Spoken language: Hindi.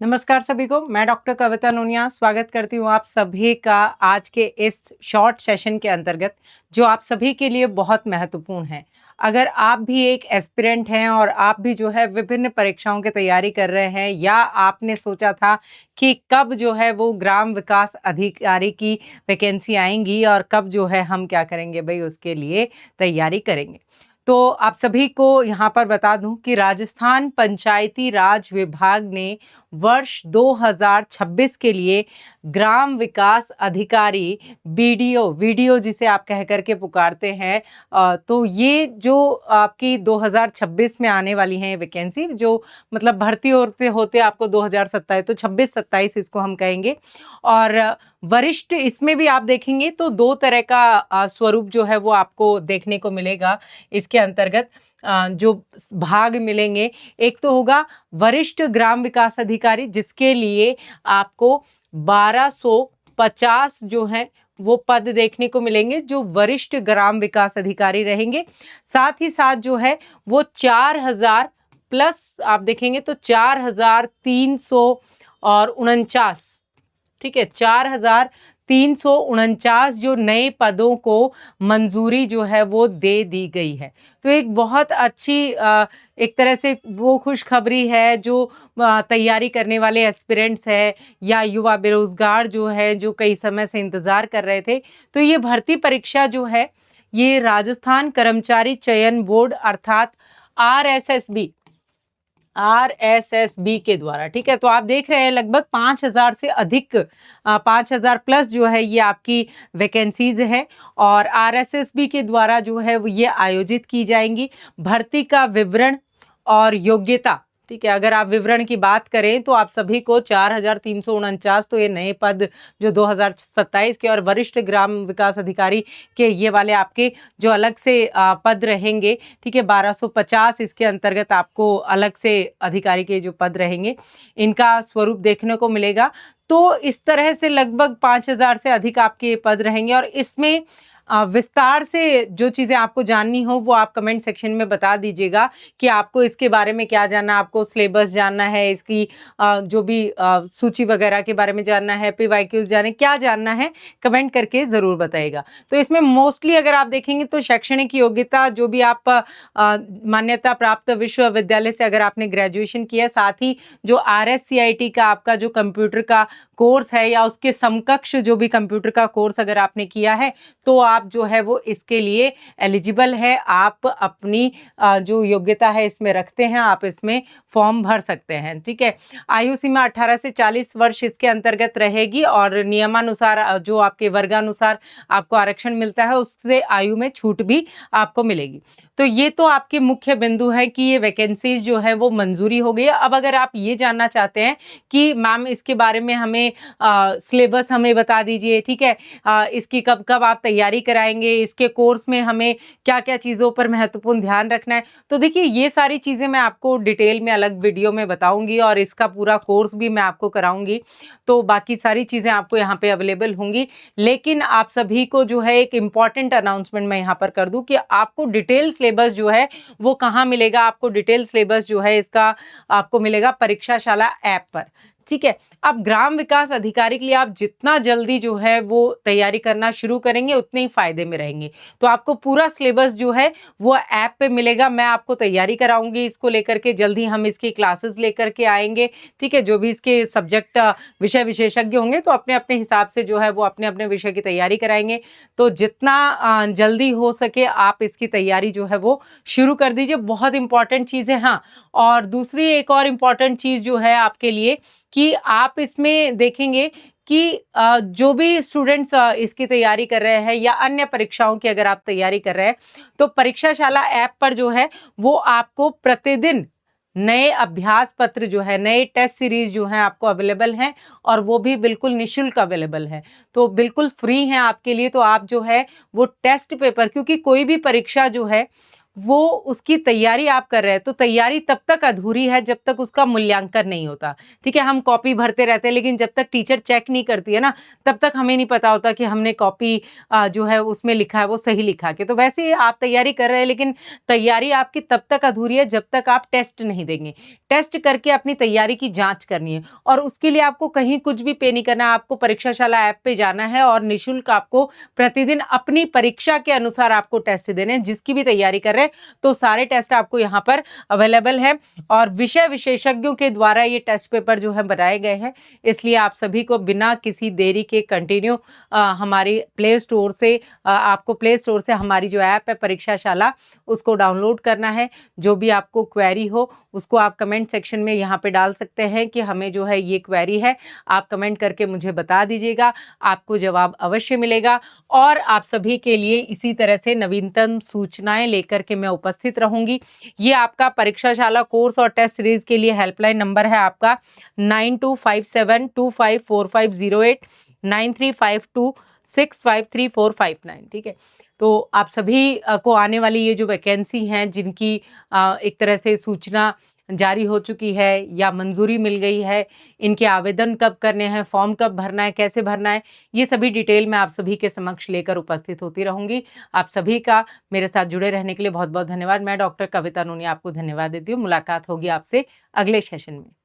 नमस्कार सभी को। मैं डॉक्टर कविता नोनिया स्वागत करती हूँ आप सभी का आज के इस शॉर्ट सेशन के अंतर्गत, जो आप सभी के लिए बहुत महत्वपूर्ण है। अगर आप भी एक एस्पिरेंट हैं और आप भी जो है विभिन्न परीक्षाओं की तैयारी कर रहे हैं, या आपने सोचा था कि कब जो है वो ग्राम विकास अधिकारी की वैकेंसी आएंगी और कब जो है हम क्या करेंगे भाई, उसके लिए तैयारी करेंगे। तो आप सभी को यहाँ पर बता दूं कि राजस्थान पंचायती राज विभाग ने वर्ष 2026 के लिए ग्राम विकास अधिकारी वीडियो जिसे आप कह करके पुकारते हैं, तो ये जो आपकी 2026 में आने वाली है वैकेंसी, जो मतलब भर्ती होते होते आपको 2027, तो 26-27 इसको हम कहेंगे। और वरिष्ठ इसमें भी आप देखेंगे तो दो तरह का स्वरूप जो है वो आपको देखने को मिलेगा। इसके अंतर्गत जो भाग मिलेंगे, एक तो होगा वरिष्ठ ग्राम विकास अधिकारी, जिसके लिए आपको 1250 जो है वो पद देखने को मिलेंगे, जो वरिष्ठ ग्राम विकास अधिकारी रहेंगे। साथ ही साथ जो है वो 4000 प्लस आप देखेंगे तो 4349, ठीक है, 4349 जो नए पदों को मंजूरी जो है वो दे दी गई है। तो एक बहुत अच्छी एक तरह से वो खुशखबरी है जो तैयारी करने वाले एस्पिरेंट्स है या युवा बेरोजगार जो है, जो कई समय से इंतजार कर रहे थे। तो ये भर्ती परीक्षा जो है ये राजस्थान कर्मचारी चयन बोर्ड अर्थात आरएसएसबी के द्वारा, ठीक है। तो आप देख रहे हैं लगभग 5000 से अधिक 5000 प्लस जो है ये आपकी वैकेंसीज है, और आरएसएसबी के द्वारा जो है वो ये आयोजित की जाएंगी। भर्ती का विवरण और योग्यता, ठीक है, अगर आप विवरण की बात करें तो आप सभी को 4349 तो ये नए पद जो 2027 के, और वरिष्ठ ग्राम विकास अधिकारी के ये वाले आपके जो अलग से पद रहेंगे, ठीक है, 1250 इसके अंतर्गत आपको अलग से अधिकारी के जो पद रहेंगे इनका स्वरूप देखने को मिलेगा। तो इस तरह से लगभग 5000 से अधिक आपके पद रहेंगे, और इसमें विस्तार से जो चीज़ें आपको जाननी हो वो आप कमेंट सेक्शन में बता दीजिएगा कि आपको इसके बारे में क्या जानना है। आपको सिलेबस जानना है, इसकी जो भी सूची वगैरह के बारे में जानना है, PYQs जाने, क्या जानना है, कमेंट करके ज़रूर बताइएगा। तो इसमें मोस्टली अगर आप देखेंगे तो शैक्षणिक योग्यता, जो भी आप मान्यता प्राप्त विश्वविद्यालय से अगर आपने ग्रेजुएशन किया, साथ ही जो RSCIT का आपका जो कंप्यूटर का कोर्स है या उसके समकक्ष जो भी कंप्यूटर का कोर्स अगर आपने किया है, तो आप जो है वो इसके लिए एलिजिबल है। आप अपनी जो योग्यता है इसमें रखते हैं, आप इसमें फॉर्म भर सकते हैं, ठीक है। आयु सीमा 18 से 40 वर्ष इसके अंतर्गत रहेगी, और नियमानुसार जो आपके वर्गानुसार आपको आरक्षण मिलता है उससे आयु में छूट भी आपको मिलेगी। तो ये तो आपके मुख्य बिंदु है कि ये वैकेंसीज जो है वो मंजूरी हो गई है। अब अगर आप ये जानना चाहते हैं कि मैम इसके बारे में हमें सिलेबस हमें बता दीजिए, ठीक है, इसकी कब कब आप तैयारी कराएंगे, इसके कोर्स में हमें क्या क्या चीज़ों पर महत्वपूर्ण ध्यान रखना है, तो देखिए ये सारी चीज़ें मैं आपको डिटेल में अलग वीडियो में बताऊंगी, और इसका पूरा कोर्स भी मैं आपको कराऊंगी। तो बाकी सारी चीज़ें आपको यहाँ पे अवेलेबल होंगी। लेकिन आप सभी को जो है एक इम्पॉर्टेंट अनाउंसमेंट मैं यहाँ पर कर दूँ कि आपको डिटेल सिलेबस जो है वो कहाँ मिलेगा। आपको डिटेल सिलेबस जो है इसका आपको मिलेगा परीक्षाशाला ऐप पर, ठीक है। अब ग्राम विकास अधिकारी के लिए आप जितना जल्दी जो है वो तैयारी करना शुरू करेंगे उतने ही फायदे में रहेंगे। तो आपको पूरा सिलेबस जो है वो ऐप पे मिलेगा। मैं आपको तैयारी कराऊंगी इसको लेकर के, जल्दी हम इसकी क्लासेस लेकर के आएंगे, ठीक है। जो भी इसके सब्जेक्ट विषय विशेषज्ञ होंगे तो अपने अपने हिसाब से जो है वो अपने अपने विषय की तैयारी कराएंगे। तो जितना जल्दी हो सके आप इसकी तैयारी जो है वो शुरू कर दीजिए। बहुत इंपॉर्टेंट चीज़ है। हाँ, और दूसरी एक और इम्पॉर्टेंट चीज़ जो है आपके लिए कि आप इसमें देखेंगे कि जो भी स्टूडेंट्स इसकी तैयारी कर रहे हैं या अन्य परीक्षाओं की अगर आप तैयारी कर रहे हैं, तो परीक्षाशाला ऐप पर जो है वो आपको प्रतिदिन नए अभ्यास पत्र जो है, नए टेस्ट सीरीज जो है आपको अवेलेबल हैं, और वो भी बिल्कुल निःशुल्क अवेलेबल है। तो बिल्कुल फ्री हैं आपके लिए। तो आप जो है वो टेस्ट पेपर, क्योंकि कोई भी परीक्षा जो है वो उसकी तैयारी आप कर रहे हैं, तो तैयारी तब तक अधूरी है जब तक उसका मूल्यांकन नहीं होता। ठीक है, हम कॉपी भरते रहते हैं, लेकिन जब तक टीचर चेक नहीं करती है ना, तब तक हमें नहीं पता होता कि हमने कॉपी जो है उसमें लिखा है वो सही लिखा के। तो वैसे ही आप तैयारी कर रहे हैं, लेकिन तैयारी आपकी तब तक अधूरी है जब तक आप टेस्ट नहीं देंगे। टेस्ट करके अपनी तैयारी की जाँच करनी है, और उसके लिए आपको कहीं कुछ भी पे नहीं करना है। आपको परीक्षाशाला ऐप पे जाना है और निःशुल्क आपको प्रतिदिन अपनी परीक्षा के अनुसार आपको टेस्ट देने हैं। जिसकी भी तैयारी कर रहे हैं, तो सारे टेस्ट आपको यहाँ पर अवेलेबल है, और विषय विशेषज्ञों के द्वारा ये टेस्ट पेपर जो है बनाए गए हैं। इसलिए आप सभी को बिना किसी देरी के कंटिन्यू हमारी प्ले स्टोर से आपको प्ले स्टोर से हमारी जो ऐप है परीक्षाशाला, उसको डाउनलोड करना है। जो भी आपको क्वेरी हो उसको आप कमेंट सेक्शन में यहाँ पे डाल सकते हैं कि हमें जो है ये क्वेरी है, आप कमेंट करके मुझे बता दीजिएगा, आपको जवाब अवश्य मिलेगा। और आप सभी के लिए इसी तरह से नवीनतम सूचनाएं लेकर के मैं उपस्थित रहूंगी। ये आपका परीक्षाशाला कोर्स और टेस्ट सीरीज के लिए हेल्पलाइन नंबर है आपका 9257254508, 9352653459। ठीक है, तो आप सभी को आने वाली ये जो वैकेंसी हैं, जिनकी एक तरह से सूचना जारी हो चुकी है या मंजूरी मिल गई है, इनके आवेदन कब करने हैं, फॉर्म कब भरना है, कैसे भरना है, ये सभी डिटेल मैं आप सभी के समक्ष लेकर उपस्थित होती रहूंगी। आप सभी का मेरे साथ जुड़े रहने के लिए बहुत बहुत धन्यवाद। मैं डॉक्टर कविता नूनी आपको धन्यवाद देती हूँ। मुलाकात होगी आपसे अगले सेशन में।